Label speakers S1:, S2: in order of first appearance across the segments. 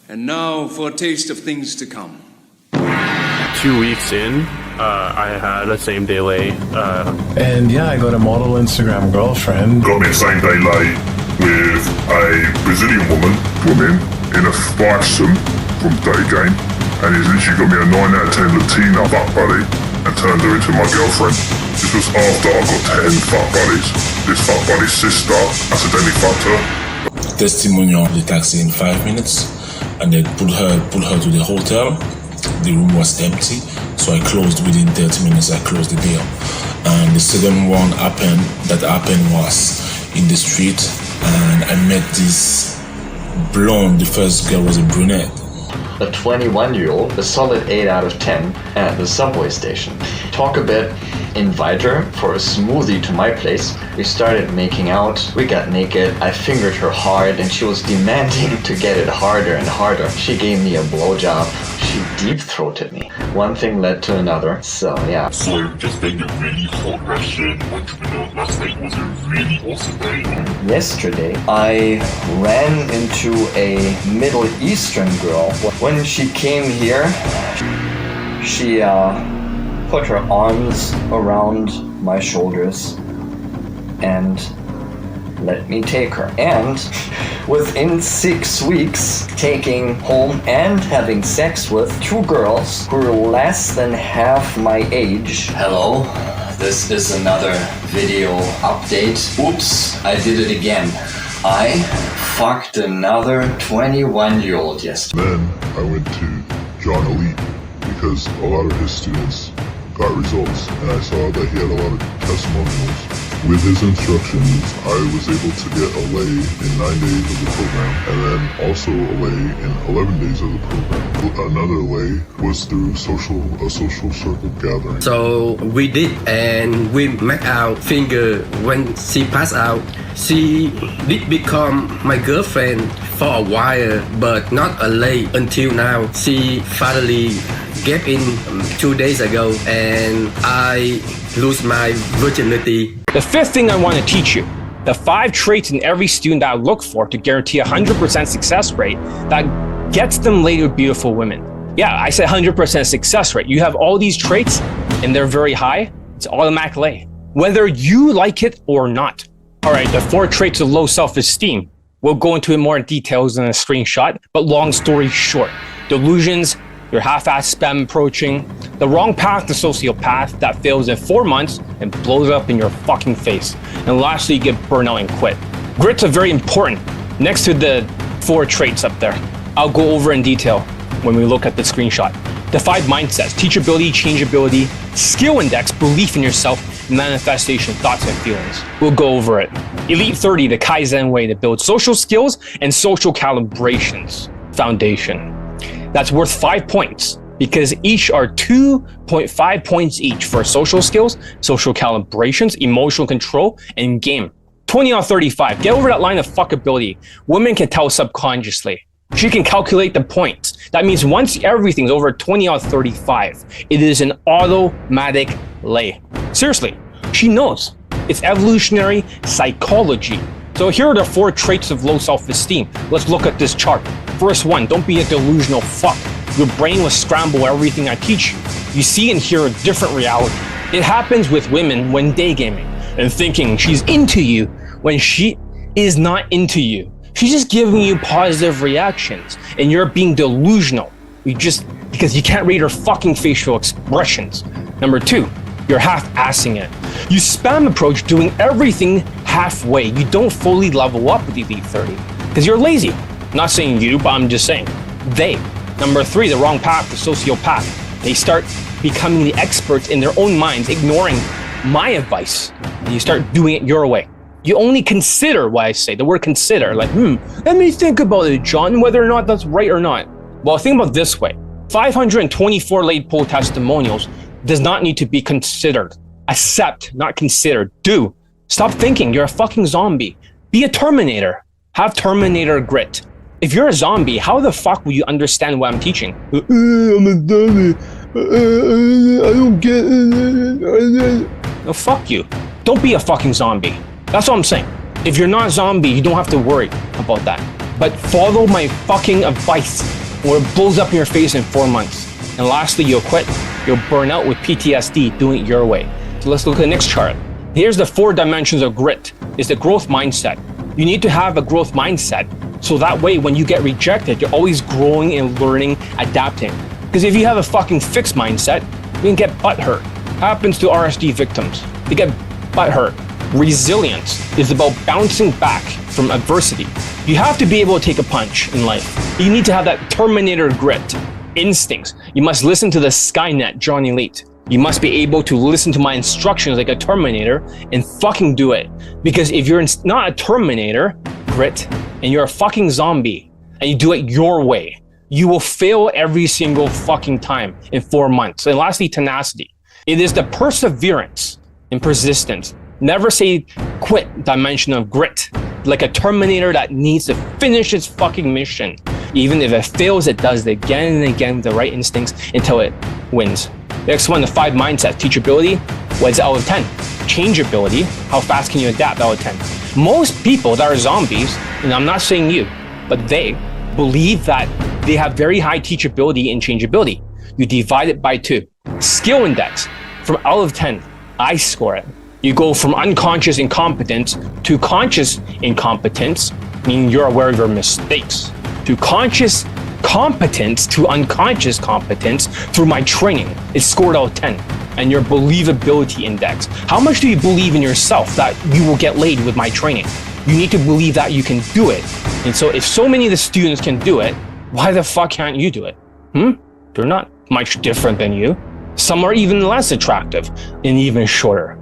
S1: And now for a taste of things to come.
S2: 2 weeks in, I had a same day lay.
S3: And yeah, I got a model Instagram girlfriend.
S4: Got me a same day lay with a Brazilian woman in a foursome from Day Game. And he's literally got me a 9 out of 10 Latina fuck buddy and turned her into my girlfriend. This was after I got 10 fuck buddies. This fuck buddy's sister accidentally fucked her.
S5: Testimonial the taxi in 5 minutes, and they pulled her to the hotel. The room was empty, so I closed within 30 minutes. I closed the deal, and the second one happened was in the street, and I met this blonde. The first girl was a brunette.
S6: A 21-year-old, a solid 8 out of 10 at the subway station. Talk a bit, invite her for a smoothie to my place. We started making out, we got naked, I fingered her hard and she was demanding to get it harder and harder. She gave me a blowjob, she deep-throated me. One thing led to another, so yeah.
S4: So just being a really hot Russian entrepreneur last night was a really awesome day.
S6: Yesterday, I ran into a Middle Eastern girl. When she came here, she put her arms around my shoulders and let me take her. And within 6 weeks, taking home and having sex with 2 girls who are less than half my age. Hello, this is another video update. Oops, I did it again. I fucked another 21-year-old yesterday.
S4: Then I went to John Elite because a lot of his students got results, and I saw that he had a lot of testimonials. With his instructions, I was able to get a lay in 9 days of the program, and then also a lay in 11 days of the program. Another lay was through a social circle gathering.
S7: So we did, and we met out finger when she passed out. She did become my girlfriend for a while, but not a lay until now. She finally gave in 2 days ago, and I lose my virginity.
S8: The fifth thing I want to teach you, the 5 traits in every student that I look for to guarantee a 100% success rate that gets them laid with beautiful women. Yeah, I said 100% success rate. You have all these traits and they're very high, it's automatic lay, whether you like it or not. All right, the 4 traits of low self-esteem. We'll go into it more in details in a screenshot, but long story short, delusions, your half-assed spam approaching, the wrong path to sociopath that fails in 4 months and blows up in your fucking face. And lastly, you get burnout and quit. Grit's are very important next to the 4 traits up there. I'll go over in detail when we look at the screenshot. The 5 mindsets: teachability, changeability, skill index, belief in yourself, manifestation, thoughts and feelings. We'll go over it. Elite 30, the Kaizen way to build social skills and social calibrations foundation. That's worth 5 points because each are 2.5 points each for social skills, social calibrations, emotional control, and game. 20 out of 35. Get over that line of fuckability. Women can tell subconsciously. She can calculate the points. That means once everything's over 20 out of 35, it is an automatic lay. Seriously, she knows. It's evolutionary psychology. So here are the 4 traits of low self-esteem. Let's look at this chart. First one, don't be a delusional fuck. Your brain will scramble everything I teach you. You see and hear a different reality. It happens with women when day gaming and thinking she's into you when she is not into you. She's just giving you positive reactions and you're being delusional. Because you can't read her fucking facial expressions. Number 2, you're half-assing it. You spam approach doing everything halfway. You don't fully level up with Elite 30 because you're lazy. I'm not saying you, but I'm just saying they. Number 3, the wrong path, the sociopath. They start becoming the experts in their own minds, ignoring my advice. And you start doing it your way. You only consider what I say, the word consider, like, let me think about it, John, whether or not that's right or not. Well, think about it this way. 524 laid poll testimonials does not need to be considered. Accept, not considered. Do. Stop thinking you're a fucking zombie. Be a Terminator. Have Terminator grit. If you're a zombie, how the fuck will you understand what I'm teaching? I'm a zombie. I don't get it. No, fuck you. Don't be a fucking zombie. That's what I'm saying. If you're not a zombie, you don't have to worry about that. but follow my fucking advice or it blows up in your face in 4 months. And lastly, you'll quit. You'll burn out with PTSD doing it your way. So let's look at the next chart. Here's the 4 dimensions of grit. It's the growth mindset. You need to have a growth mindset so that way when you get rejected, you're always growing and learning, adapting. Because if you have a fucking fixed mindset, you can get butthurt. Happens to RSD victims. They get butthurt. Resilience is about bouncing back from adversity. You have to be able to take a punch in life. You need to have that Terminator grit, instincts. You must listen to the Skynet, Johnny Elite. You must be able to listen to my instructions like a Terminator and fucking do it. Because if you're not a Terminator, grit, and you're a fucking zombie, and you do it your way, you will fail every single fucking time in 4 months. And lastly, tenacity. It is the perseverance and persistence. Never say quit dimension of grit. Like a Terminator that needs to finish its fucking mission. Even if it fails, it does it again and again with the right instincts until it wins. Next one, the 5 mindsets. Teachability, what's out of 10? Changeability, how fast can you adapt out of 10? Most people that are zombies, and I'm not saying you, but they believe that they have very high teachability and changeability. You divide it by 2. Skill index, from out of 10, I score it. You go from unconscious incompetence to conscious incompetence, meaning you're aware of your mistakes, to conscious competence to unconscious competence through my training. It's scored out of 10. And your believability index. How much do you believe in yourself that you will get laid with my training? You need to believe that you can do it. And so if so many of the students can do it, why the fuck can't you do it? They're not much different than you. Some are even less attractive and even shorter.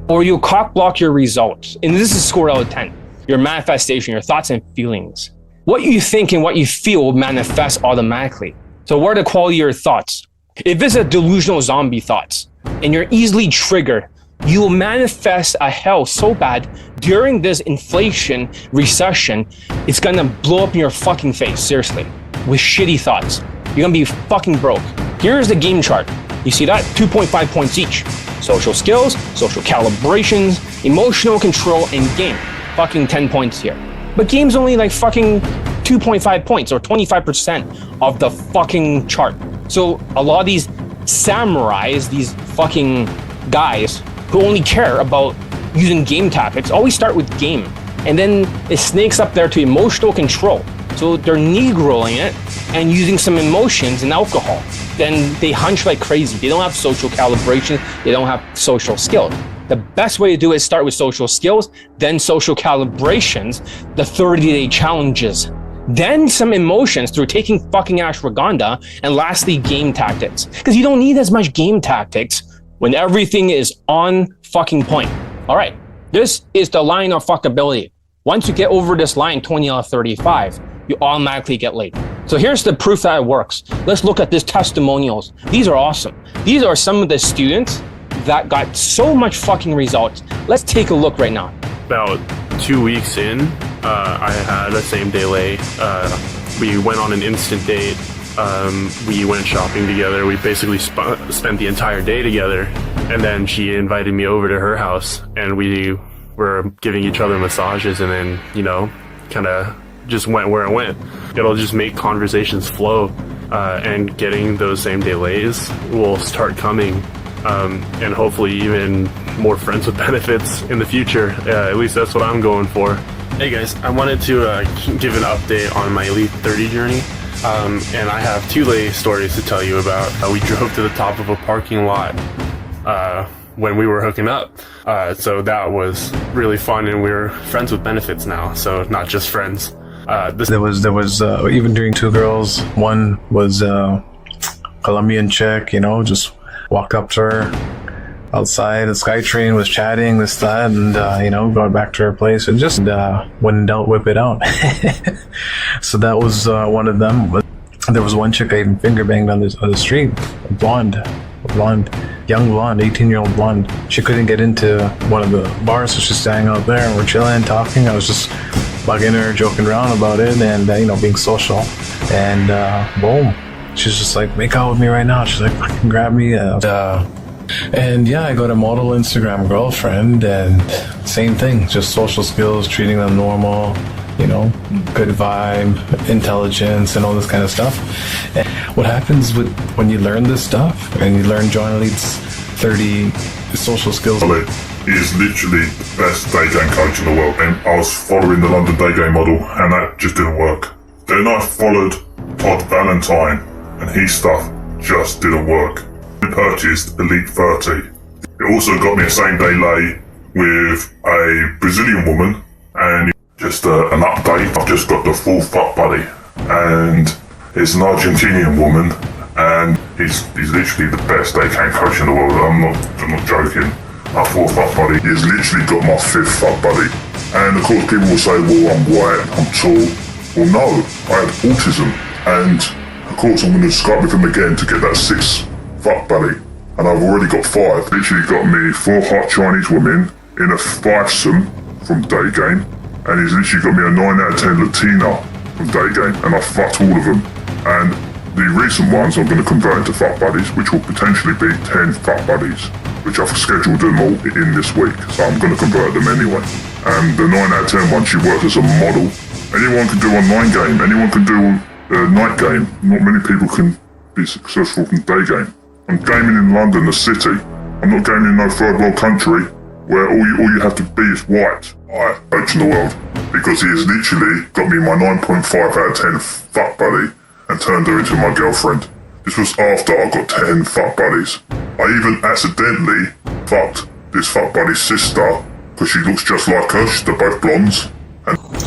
S8: Or you cock block your results. And this is scored out of 10. Your manifestation, your thoughts and feelings. What you think and what you feel will manifest automatically. So what are the quality of your thoughts? If it's a delusional zombie thoughts and you're easily triggered, you will manifest a hell so bad during this inflation recession, it's gonna blow up in your fucking face, seriously, with shitty thoughts. You're gonna be fucking broke. Here's the game chart. You see that? 2.5 points each. Social skills, social calibrations, emotional control, and game. Fucking 10 points here. But game's only like fucking 2.5 points or 25% of the fucking chart. So a lot of these samurais, these fucking guys who only care about using game tactics, always start with game. And then it snakes up there to emotional control. So they're negroing it and using some emotions and alcohol. Then they hunch like crazy. They don't have social calibration. They don't have social skills. The best way to do it is start with social skills, then social calibrations, the 30-day challenges, then some emotions through taking fucking ashwagandha, and lastly, game tactics. Because you don't need as much game tactics when everything is on fucking point. All right, this is the line of fuckability. Once you get over this line, 20 out of 35, you automatically get laid. So here's the proof that it works. Let's look at these testimonials. These are awesome. These are some of the students that got so much fucking results. Let's take a look right now.
S2: About 2 weeks in, I had a same day lay. We went on an instant date. We went shopping together. We basically spent the entire day together. And then she invited me over to her house and we were giving each other massages and then, you know, kind of just went where it went. It'll just make conversations flow and getting those same day lays will start coming. And hopefully even more friends with benefits in the future. At least that's what I'm going for. Hey guys, I wanted to give an update on my Elite 30 journey. And I have 2 lay stories to tell you about. We drove to the top of a parking lot when we were hooking up. So that was really fun, and we're friends with benefits now, so not just friends.
S3: There was even during 2 girls. One was Colombian chick, you know, just walked up to her outside the SkyTrain, was chatting, this, that, and, you know, going back to her place and just, when in doubt, whip it out. So that was, one of them. But there was one chick I even finger banged on the street, blonde, young blonde, 18-year-old blonde. She couldn't get into one of the bars, so she's standing out there and we're chilling, talking. I was just bugging her, joking around about it and, you know, being social. And, boom. She's just like, make out with me right now. She's like, fucking grab me. And yeah, I got a model Instagram girlfriend and same thing, just social skills, treating them normal, good vibe, intelligence, and all this kind of stuff. And what happens when you learn this stuff and you learn John Elite's 30 social skills?
S4: He is literally the best day game coach in the world, and I was following the London day game model, and that just didn't work. Then I followed Todd Valentine, and his stuff just didn't work. I purchased Elite 30. It also got me a same day lay with a Brazilian woman, and just an update. I've just got the full fuck buddy, and it's an Argentinian woman, and he's literally the best day game coach in the world. I'm not joking. My fourth fuck buddy is literally got my fifth fuck buddy. And of course people will say, well, I'm white, I'm tall. Well no, I had autism. And of course I'm going to Skype with him again to get that sixth fuck buddy. And I've already got five. Literally got me 4 hot Chinese women in a fivesome from day game. And he's literally got me a 9 out of 10 Latina from day game. And I fucked all of them. And the recent ones I'm going to convert into fuck buddies, which will potentially be 10 fuck buddies, which I've scheduled them all in this week, so I'm going to convert them anyway. And the 9 out of 10 one, she works as a model. Anyone can do online game, anyone can do a night game. Not many people can be successful from day game. I'm gaming in London, the city. I'm not gaming in no third world country where all you have to be is white. I coach in the world, because he has literally got me my 9.5 out of 10 fuck buddy and turned her into my girlfriend. This was after I got 10 fuck buddies. I even accidentally fucked this fuck buddy's sister because she looks just like her. They're both blondes.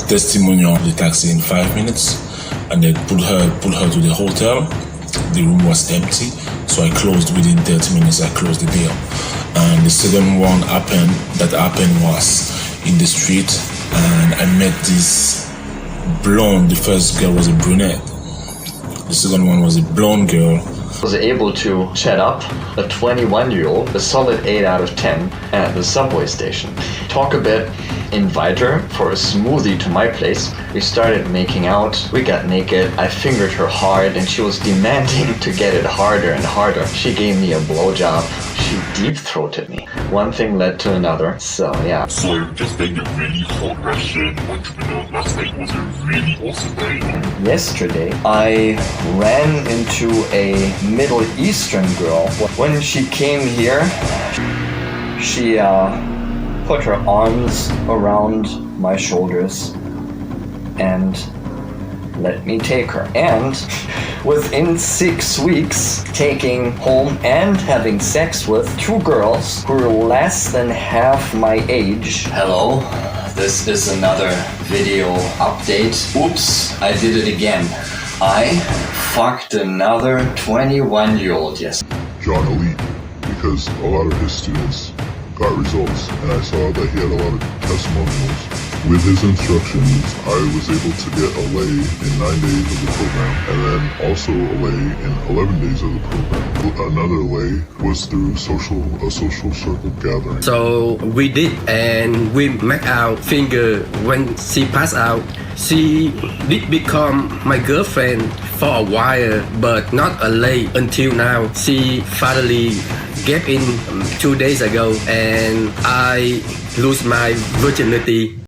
S5: Testimonial the taxi in 5 minutes, and then pulled her to the hotel. The room was empty, so I closed within 30 minutes. I closed the deal. And the second one happened was in the street, and I met this blonde. The first girl was a brunette. The second one was a blonde girl.
S6: Was able to chat up a 21-year-old, a solid 8 out of 10 at the subway station. Talk a bit, invite her for a smoothie to my place. We started making out, we got naked, I fingered her hard, and she was demanding to get it harder and harder. She gave me a blowjob. She deep-throated me. One thing led to another, so yeah.
S4: So just being a really hot Russian entrepreneur last night was a really awesome day.
S6: Yesterday, I ran into a Middle Eastern girl. When she came here, she put her arms around my shoulders and let me take her. And within 6 weeks, taking home and having sex with 2 girls who were less than half my age. Hello, this is another video update. Oops, I did it again. I fucked another 21-year-old, yes.
S4: John Elite, because a lot of his students got results, and I saw that he had a lot of testimonials. With his instructions, I was able to get a lay in 9 days of the program, and then also a lay in 11 days of the program. Another lay was through a social circle gathering.
S7: So we did, and we make out finger when she passed out. She did become my girlfriend for a while, but not a lay until now. She finally gave in 2 days ago, and I lose my virginity.